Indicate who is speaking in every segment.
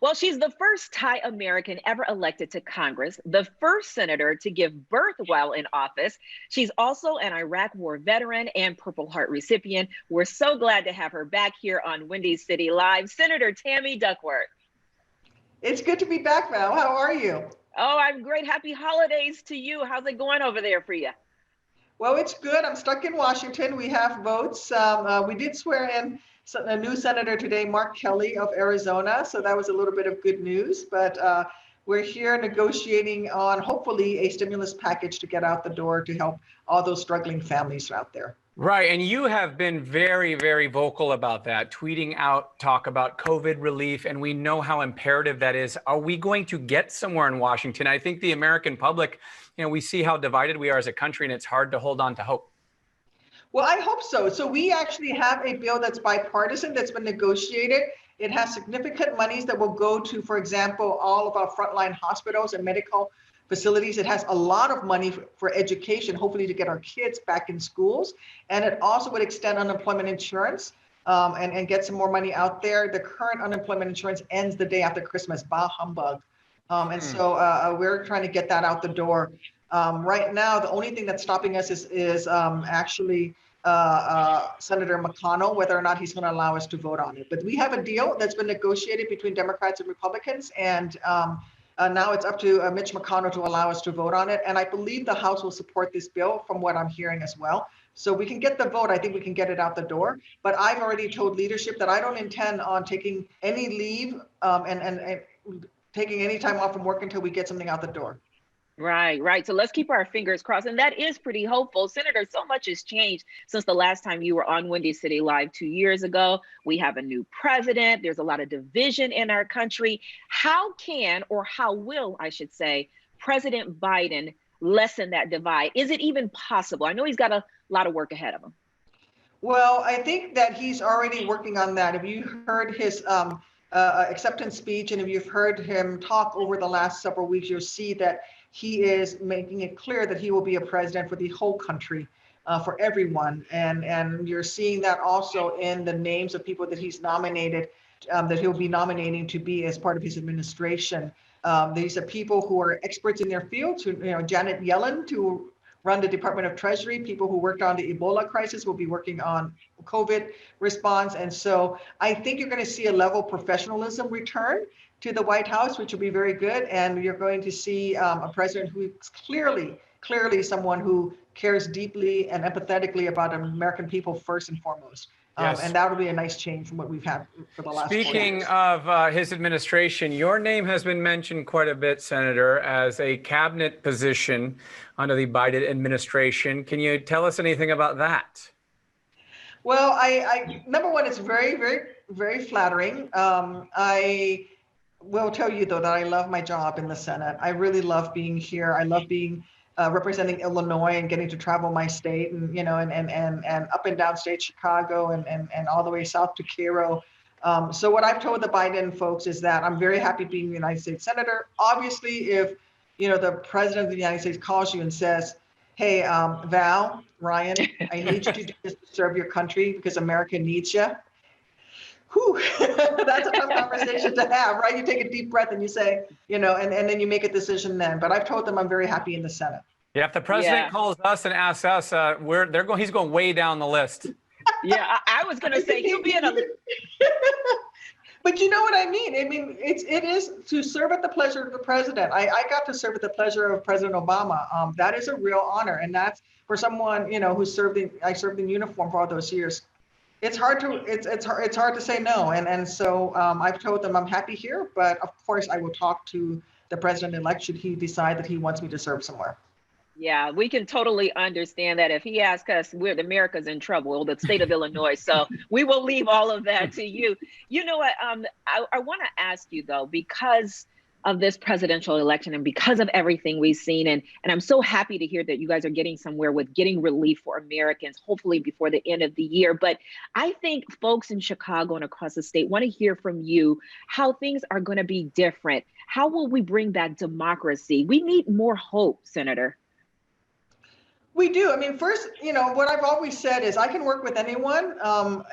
Speaker 1: Well, she's the first Thai American ever elected to Congress, the first senator to give birth while in office. She's also an Iraq War veteran and Purple Heart recipient. We're so glad to have her back here on Windy City Live. Senator Tammy Duckworth.
Speaker 2: It's good to be back, Val. How are you?
Speaker 1: Oh, I'm great. Happy holidays to you. How's it going over there for you?
Speaker 2: Well, it's good. I'm stuck in Washington. We have votes. We did swear in a new senator today, Mark Kelly of Arizona. So that was a little bit of good news. But we're here negotiating on hopefully a stimulus package to get out the door to help all those struggling families out there.
Speaker 3: Right. And you have been very, very vocal about that, tweeting out talk about COVID relief. And we know how imperative that is. Are we going to get somewhere in Washington? I think the American public, we see how divided we are as a country, and it's hard to hold on to hope.
Speaker 2: Well, I hope so. So we actually have a bill that's bipartisan that's been negotiated. It has significant monies that will go to, for example, all of our frontline hospitals and medical facilities. It has a lot of money for education, hopefully to get our kids back in schools. And it also would extend unemployment insurance and get some more money out there. The current unemployment insurance ends the day after Christmas. Bah humbug. So we're trying to get that out the door. Right now, the only thing that's stopping us is actually Senator McConnell, whether or not he's going to allow us to vote on it. But we have a deal that's been negotiated between Democrats and Republicans, and now it's up to Mitch McConnell to allow us to vote on it. And I believe the House will support this bill from what I'm hearing as well. So we can get the vote. I think we can get it out the door. But I've already told leadership that I don't intend on taking any leave and taking any time off from work until we get something out the door.
Speaker 1: Right. So let's keep our fingers crossed. And that is pretty hopeful. Senator, so much has changed since the last time you were on Windy City Live 2 years ago. We have a new president. There's a lot of division in our country. How can, or how will, I should say, President Biden lessen that divide? Is it even possible? I know he's got a lot of work ahead of him.
Speaker 2: Well, I think that he's already working on that. If you heard his acceptance speech, and if you've heard him talk over the last several weeks, you'll see that he is making it clear that he will be a president for the whole country, for everyone. And you're seeing that also in the names of people that he's nominated, that he'll be nominating to be as part of his administration. These are people who are experts in their fields, Janet Yellen to run the Department of Treasury, people who worked on the Ebola crisis will be working on COVID response. And so I think you're going to see a level of professionalism return to the White House, which will be very good. And you're going to see a president who is clearly someone who cares deeply and empathetically about American people first and foremost.
Speaker 3: Yes.
Speaker 2: And that will be a nice change from what we've had for the last 4 years.
Speaker 3: Speaking of his administration, your name has been mentioned quite a bit, Senator, as a cabinet position under the Biden administration. Can you tell us anything about that?
Speaker 2: Well, I number one, it's very, very, very flattering. I will tell you, though, that I love my job in the Senate. I really love being here. I love being representing Illinois and getting to travel my state and, and up and down state Chicago and all the way south to Cairo. So what I've told the Biden folks is that I'm very happy being a United States Senator. Obviously, if, the president of the United States calls you and says, hey, Val, Ryan, I need you to do this to serve your country because America needs you. Whew, that's a tough conversation to have, right? You take a deep breath and you say, and then you make a decision then. But I've told them I'm very happy in the Senate.
Speaker 3: Yeah, if the president calls us and asks us, he's going way down the list.
Speaker 1: Yeah, I was going to say he'll be in a.
Speaker 2: But you know what I mean? It is to serve at the pleasure of the president. I got to serve at the pleasure of President Obama. That is a real honor, and that's for someone who I served in uniform for all those years. It's hard to say no, and so I've told them I'm happy here, but of course I will talk to the president-elect should he decide that he wants me to serve somewhere.
Speaker 1: Yeah, we can totally understand that. If he asks us, America's in trouble, the state of Illinois. So we will leave all of that to you. You know what? I want to ask you, though, because of this presidential election and because of everything we've seen. And I'm so happy to hear that you guys are getting somewhere with getting relief for Americans, hopefully before the end of the year. But I think folks in Chicago and across the state want to hear from you how things are going to be different. How will we bring back democracy? We need more hope, Senator.
Speaker 2: We do. I mean, first, what I've always said is I can work with anyone,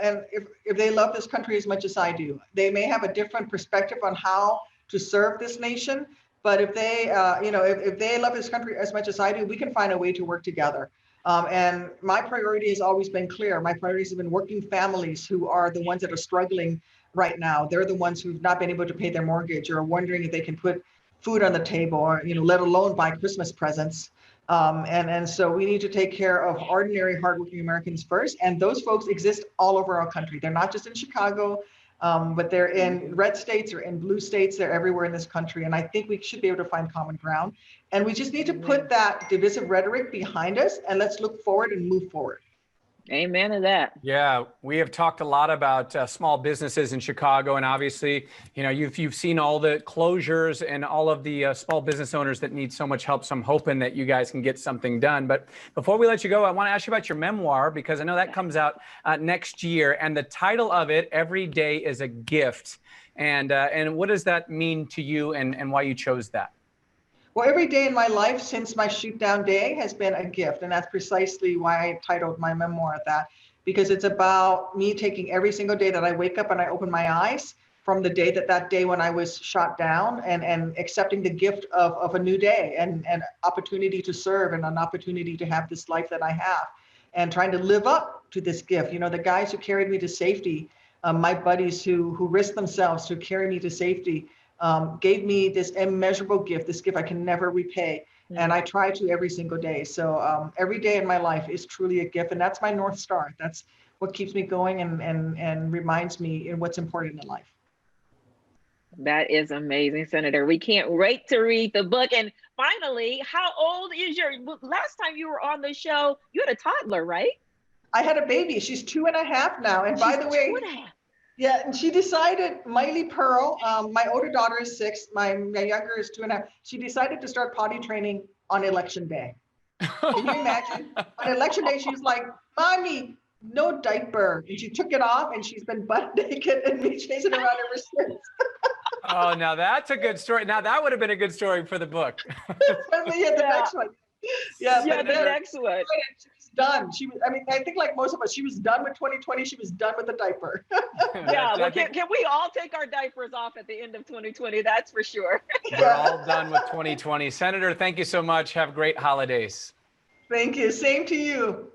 Speaker 2: and if they love this country as much as I do. They may have a different perspective on how to serve this nation, but if they, if they love this country as much as I do, we can find a way to work together. And my priority has always been clear. My priorities have been working families who are the ones that are struggling right now. They're the ones who've not been able to pay their mortgage or are wondering if they can put food on the table or, let alone buy Christmas presents. And so we need to take care of ordinary, hardworking Americans first. And those folks exist all over our country. They're not just in Chicago, but they're in red states or in blue states. They're everywhere in this country. And I think we should be able to find common ground. And we just need to put that divisive rhetoric behind us and let's look forward and move forward.
Speaker 1: Amen to that.
Speaker 3: Yeah, we have talked a lot about small businesses in Chicago, and obviously, you've seen all the closures and all of the small business owners that need so much help. So I'm hoping that you guys can get something done. But before we let you go, I want to ask you about your memoir, because I know that comes out next year, and the title of it, "Every Day is a Gift," and what does that mean to you, and why you chose that?
Speaker 2: Well, every day in my life since my shoot down day has been a gift. And that's precisely why I titled my memoir that, because it's about me taking every single day that I wake up and I open my eyes from the day that day when I was shot down, and accepting the gift of a new day and an opportunity to serve and an opportunity to have this life that I have, and trying to live up to this gift. The guys who carried me to safety, my buddies who risked themselves to carry me to safety, gave me this immeasurable gift, this gift I can never repay. And I try to every single day. So every day in my life is truly a gift. And that's my North Star. That's what keeps me going and reminds me in what's important in life.
Speaker 1: That is amazing, Senator. We can't wait to read the book. And finally, how old is last time you were on the show, you had a toddler, right?
Speaker 2: I had a baby. She's 2.5 now. And by the way,
Speaker 1: 2.5.
Speaker 2: Yeah, and she decided, Miley Pearl, my older daughter is 6, my younger is 2.5. She decided to start potty training on election day. Can you imagine? On election day, she was like, "Mommy, no diaper." And she took it off and she's been butt naked and me chasing around ever since.
Speaker 3: Oh, now that's a good story. Now that would have been a good story for the book.
Speaker 2: Next one.
Speaker 1: The next one.
Speaker 2: She was done. I think like most of us, she was done with 2020. She was done with the diaper.
Speaker 1: Yeah, well, can we all take our diapers off at the end of 2020? That's for sure.
Speaker 3: We're all done with 2020. Senator, thank you so much. Have great holidays.
Speaker 2: Thank you. Same to you.